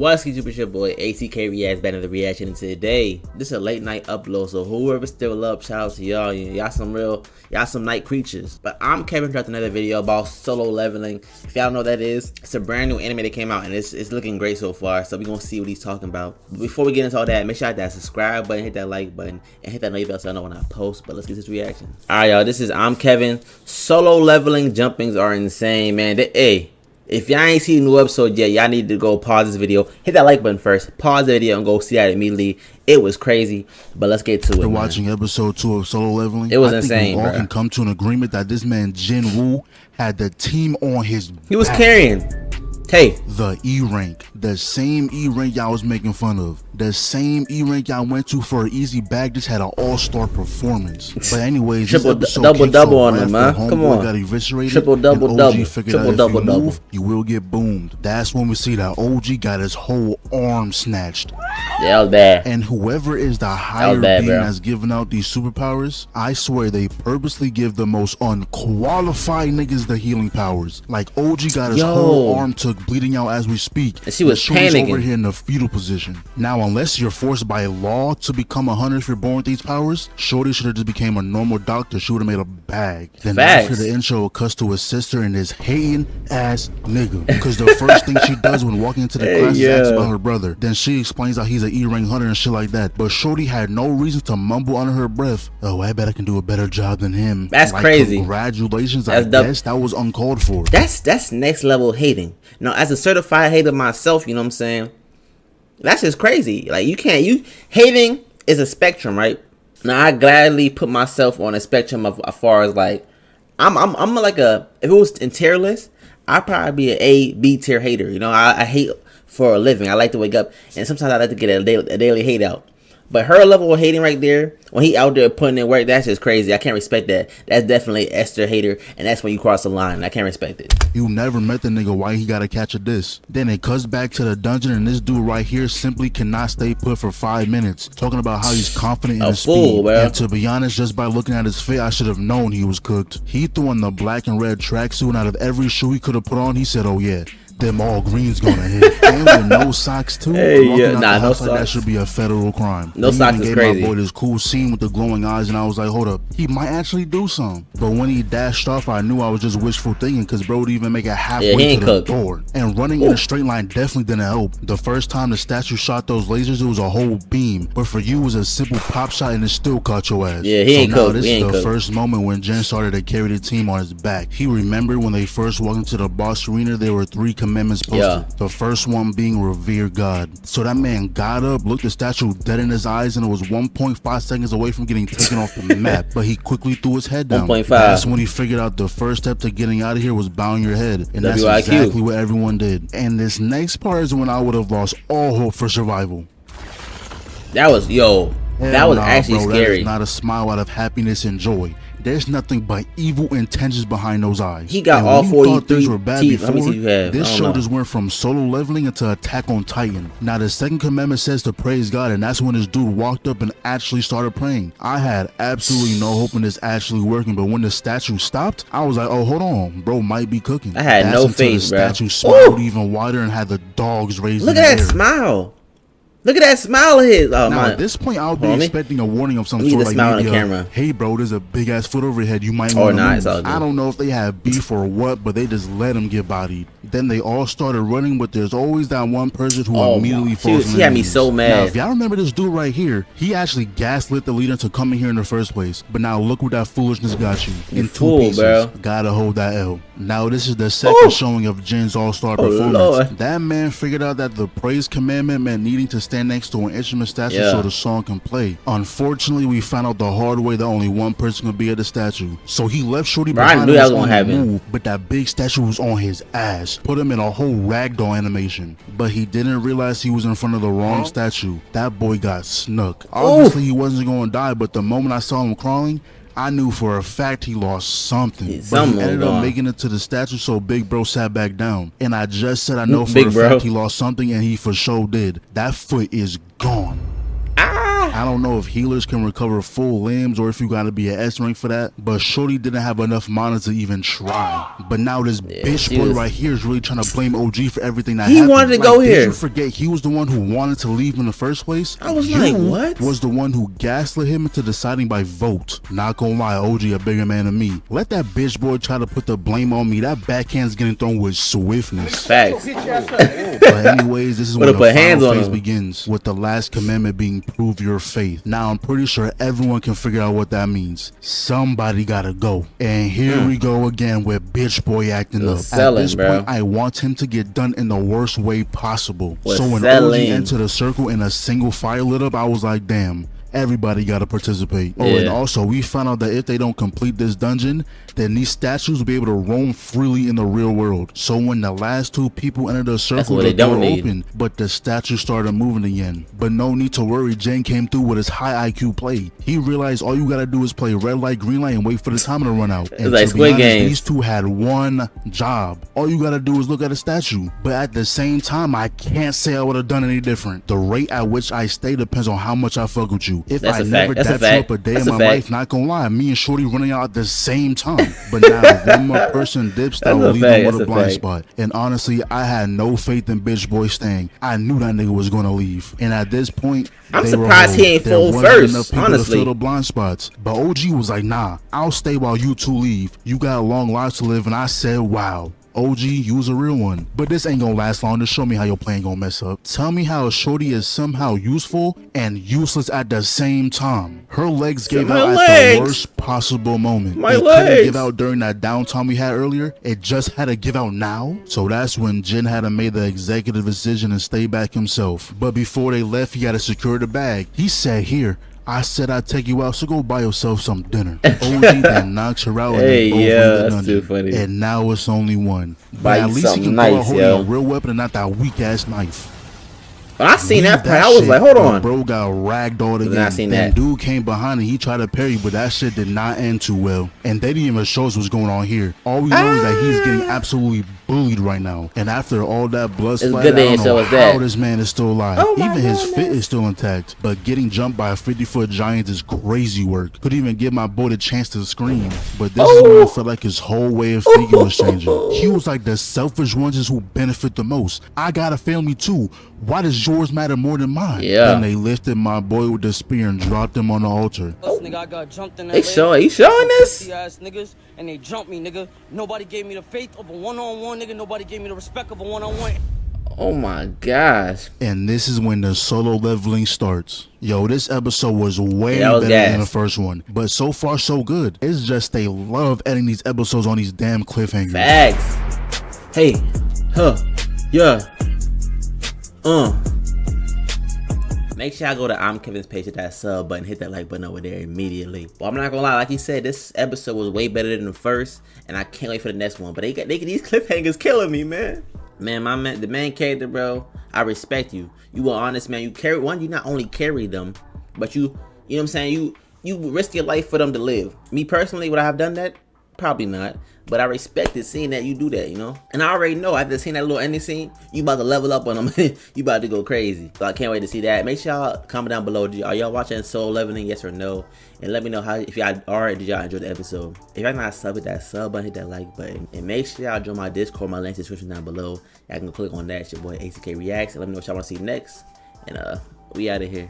What's YouTube? It's your boy ATK Reacts back to the reaction, and today this is a late night upload. So whoever's still up, shout out to y'all. Y'all some night creatures. But I'm Kevin, dropped another video about solo leveling. If y'all know what that is, it's a brand new anime that came out and it's looking great so far. So we're gonna see what he's talking about. But before we get into all that, make sure you hit that subscribe button, hit that like button, and hit that notification bell so I know when I post. But let's get this reaction. Alright, y'all, this is ImKevinn. Solo leveling jumpings are insane, man. If y'all ain't seen the new episode yet, y'all need to go pause this video. Hit that like button first. Pause the video and go see that immediately. It was crazy, but let's get to it. After watching episode 2 of Solo Leveling, it was insane. insane, We all bro. can come to an agreement that this man Jin Woo had the team on his back. He was carrying. Hey, the E rank, the same E rank y'all was making fun of, the same E rank y'all went to for an easy bag, just had an all-star performance. But anyways, double on him, man. Come on, got eviscerated. Triple double. You will get boomed. That's when we see that OG got his whole arm snatched. Yeah, that was bad. And whoever is the higher being that's giving out these superpowers, I swear they purposely give the most unqualified niggas the healing powers. Like OG got his whole arm took, bleeding out as we speak. And she was panicking over here in the fetal position. Now, unless you're forced by law to become a hunter if you're born with these powers, Shorty should have just became a normal doctor. She would have made a bag. Then after the intro, it cuts to his sister and this hating ass nigga. Because the first thing she does when walking into the class is ask about her brother. Then she explains how he's an E-rank hunter and shit like that. But Shorty had no reason to mumble under her breath, "Oh, I bet I can do a better job than him." That's like, crazy. Congratulations, I guess that was uncalled for. That's next level hating. Now, as a certified hater myself, you know what I'm saying? That's just crazy. Like, hating is a spectrum, right? Now, I gladly put myself on a spectrum of as far as like, I'm like if it was in tier list, I'd probably be an A, B tier hater. You know, I hate for a living. I like to wake up, and sometimes I like to get a daily hate out. But her level of hating right there, when he out there putting in work, that's just crazy. I can't respect that. That's definitely Esther hater, and that's when you cross the line. I can't respect it. You never met the nigga, why he gotta catch a diss? Then it cuts back to the dungeon, and this dude right here simply cannot stay put for 5 minutes, talking about how he's confident in his speed. Bro. And to be honest, just by looking at his face, I should have known he was cooked. He threw on the black and red tracksuit, and out of every shoe he could have put on, he said, "Oh yeah, them all greens gonna hit." And with no socks too. No socks. That should be a federal crime. No socks is crazy. My boy this cool scene with the glowing eyes, and I was like, hold up, he might actually do something. But when he dashed off, I knew I was just wishful thinking, because bro would even make it halfway to the door. And running in a straight line definitely didn't help. The first time the statue shot those lasers, it was a whole beam. But for you, it was a simple pop shot, and it still caught your ass. Yeah, he ain't cooked. This is the first moment when Jin started to carry the team on his back. He remembered when they first walked into the boss arena, there were 3 commandments posted. The first one being revere God. So that man got up, looked the statue dead in his eyes, and it was 1.5 seconds away from getting taken off the map. But he quickly threw his head down. 1.5. That's when he figured out the first step to getting out of here was bowing your head. And that's exactly what everyone did. And this next part is when I would have lost all hope for survival. That was, actually scary. That is not a smile out of happiness and joy. There's nothing but evil intentions behind those eyes. He got all 43 were bad teeth. Before, how many teeth you have? This show just went from solo leveling into Attack on Titan. Now the second commandment says to praise God, and that's when this dude walked up and actually started praying. I had absolutely no hope in this actually working, but when the statue stopped, I was like, oh, hold on, bro might be cooking. I had no faith, bro. The statue smiled even wider and had the dogs raised in the air. Look at that smile. Look at that smile of his. Oh, now, at this point, I would be expecting a warning of some sort, like maybe camera. Hey, bro, there's a big ass foot over your head. You might want to move. I don't know if they have beef or what, but they just let him get bodied. Then they all started running, but there's always that one person who immediately falls. She had me so mad. Now, if y'all remember this dude right here, he actually gaslit the leader to coming here in the first place. But now look what that foolishness got you. In 2 pieces. Bro. Gotta hold that L. Now this is the second showing of Jin's all-star performance. Lord. That man figured out that the praise commandment meant needing to stand next to an instrument statue so the song can play. Unfortunately, we found out the hard way that only one person could be at the statue. So he left Shorty behind move, but that big statue was on his ass. Put him in a whole ragdoll animation. But he didn't realize he was in front of the wrong statue. That boy got snuck. Obviously, he wasn't going to die, but the moment I saw him crawling, I knew for a fact he lost something. But he ended up making it to the statue, so Big Bro sat back down. And I just said I know for a fact he lost something, and he for sure did. That foot is gone. I I don't know if healers can recover full limbs or if you gotta be an S rank for that, but shorty didn't have enough mana to even try. But now this bitch boy right here is really trying to blame OG for everything that happened. He wanted to go here. Did you forget he was the one who wanted to leave in the first place? I was like, what? Was the one who gaslit him into deciding by vote. Not gonna lie, OG a bigger man than me. Let that bitch boy try to put the blame on me. That backhand's getting thrown with swiftness. Facts. But anyways, this is when the final phase begins, with the last commandment being prove your faith. Now I'm pretty sure everyone can figure out what that means. Somebody gotta go. And here we go again with bitch boy acting up. At this point, I want him to get done in the worst way possible. So when OG entered a circle and a single fire lit up, I was like, damn. Everybody got to participate. Oh, and also we found out that if they don't complete this dungeon, then these statues will be able to roam freely in the real world. So when the last two people entered the circle, the door opened, but the statue started moving again. But no need to worry, Jane came through with his high IQ play. He realized all you got to do is play red light, green light, and wait for the timer to run out. And to be honest, these two had one job. All you got to do is look at a statue. But at the same time, I can't say I would have done any different. The rate at which I stay depends on how much I fuck with you. If I never dapped you up a day in my life, not gonna lie, me and Shorty running out at the same time. But now if one more person dips, I will leave him with a blind spot. And honestly, I had no faith in bitch boy staying. I knew that nigga was gonna leave. And at this point, I'm surprised he ain't full first, honestly. To fill the blind spots. But OG was like, nah, I'll stay while you two leave. You got long lives to live. And I said, wow. OG, you was a real one. But this ain't gonna last long. Just show me how your plan gonna mess up. Tell me how Shorty is somehow useful and useless at the same time. Her legs gave out at the worst possible moment. It couldn't give out during that downtime we had earlier. It just had to give out now. So that's when Jin had to make the executive decision and stay back himself. But before they left, he had to secure the bag. He said, here, I said I'd take you out, so go buy yourself some dinner. OG then knocks her out and that's too funny. And now it's only one. Buy at least he can go holding a real weapon and not that weak ass knife. When I seen that part, I was like, hold on. Bro got ragdolled again. I seen that. Dude came behind and he tried to parry, but that shit did not end too well. And they didn't even show us what's going on here. All we know is that he's getting absolutely bullied right now. And after all that blood splatter, I don't know how this man is still alive. Even his fit is still intact. But getting jumped by a 50-foot giant is crazy work. Couldn't even give my boy the chance to scream. But this is when I felt like his whole way of thinking was changing. He was like, the selfish ones is who benefit the most. I got a family too. Why does yours matter more than mine? Then they lifted my boy with the spear and dropped him on the altar. They showing this? Niggas, and they jumped me, nigga. Nobody gave me the faith of a one-on-one, nigga. Nobody gave me the respect of a one-on-one. Oh my gosh. And this is when the solo leveling starts. Yo, this episode was way better than the first one. But so far, so good. It's just they love editing these episodes on these damn cliffhangers. Facts. Hey. Yeah. Make sure I go to ImKevins page, hit that sub button, hit that like button over there immediately. But I'm not gonna lie, like he said, this episode was way better than the first, and I can't wait for the next one. But they get these cliffhangers killing me, man. Man, the main character, bro, I respect you. You are honest, man. You carry one. You not only carry them, but you know what I'm saying. You risk your life for them to live. Me personally, would I have done that? Probably not. But I respected seeing that you do that, you know? And I already know after seeing that little ending scene, you about to level up on them. You about to go crazy. So I can't wait to see that. Make sure y'all comment down below. Are y'all watching Soul Leveling? Yes or no? And let me know if y'all are, did y'all enjoy the episode? If y'all not sub, hit that sub button, hit that like button. And make sure y'all join my Discord. My link in the description down below. Y'all can click on that. It's your boy ACK Reacts. And let me know what y'all want to see next. And we out of here.